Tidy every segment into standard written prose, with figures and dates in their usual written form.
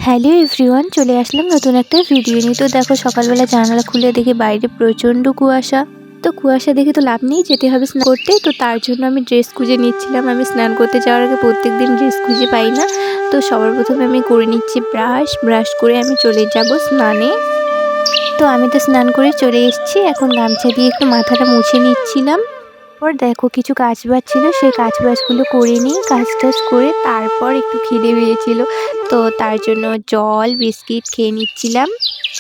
Hello everyone, চলে আসলাম নতুন একটা ভিডিও নিয়ে। তো দেখো, সকালবেলা জানালা খুলে দেখি বাইরে প্রচণ্ড কুয়াশা। তো কুয়াশা দেখে তো লাভ নেই, যেতে হবে স্নান করতে। তো তার জন্য আমি ড্রেস খুঁজে নিচ্ছিলাম। আমি স্নান করতে যাওয়ার আগে প্রত্যেকদিন ড্রেস খুঁজে পাই না। তো সবার প্রথমে আমি করে নিচ্ছি ব্রাশ করে আমি চলে যাব স্নানে। তো আমি তো স্নান করে চলে এসেছি। এখন গামছা দিয়ে একটু মাথাটা মুছে নিচ্ছিলাম। পর দেখো, কিছু কাজ বাজ ছিল, সেই কাজ বাজগুলো করে নিই। কাজ টাজ করে তারপর একটু খিদে পেয়েছিল, তো তার জন্য জল বিস্কিট খেয়ে নিচ্ছিলাম।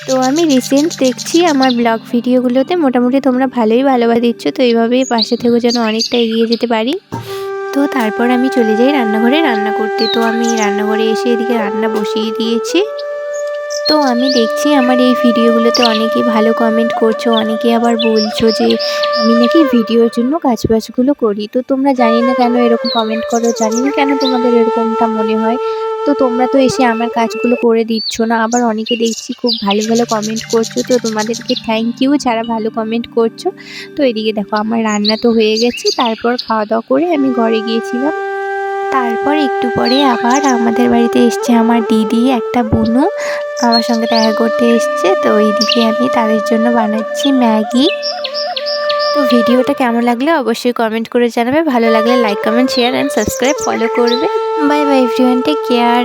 তো আমি রিসেন্ট দেখছি আমার ব্লগ ভিডিওগুলোতে মোটামুটি তোমরা ভালোই ভালোবাসা দিচ্ছ। তো এইভাবেই পাশে থেকেও যেন অনেকটা এগিয়ে যেতে পারি। তো তারপর আমি চলে যাই রান্নাঘরে রান্না করতে। তো আমি রান্নাঘরে এসে এদিকে রান্না বসিয়ে দিয়েছি। তো আমি দেখছি আমার এই ভিডিওগুলোতে অনেকেই ভালো কমেন্ট করছো, অনেকে আবার বলছো যে আমি নাকি ভিডিওর জন্য কাজবাজগুলো করি। তো তোমরা জানি না কেন এরকম কমেন্ট করো, জানি না কেন তোমাদের এরকমটা মনে হয়। তো তোমরা তো এসে আমার কাজগুলো করে দিচ্ছ না। আবার অনেকে দেখছি খুব ভালো ভালো কমেন্ট করছো, তো তোমাদেরকে থ্যাংক ইউ যারা ভালো কমেন্ট করছো। তো এদিকে দেখো, আমার রান্না তো হয়ে গেছে। তারপর খাওয়া দাওয়া করে আমি ঘরে গিয়েছিলাম। তারপর একটু পরে আবার আমাদের বাড়িতে এসছে আমার দিদি, একটা বোনও আমার সঙ্গে দেখা করতে এসছে। তো এইদিকে আমি তাদের জন্য বানাচ্ছি ম্যাগি। তো ভিডিওটা কেমন লাগলো অবশ্যই কমেন্ট করে জানাবে। ভালো লাগলে like comment share and subscribe follow করবে। Bye bye everyone, take care.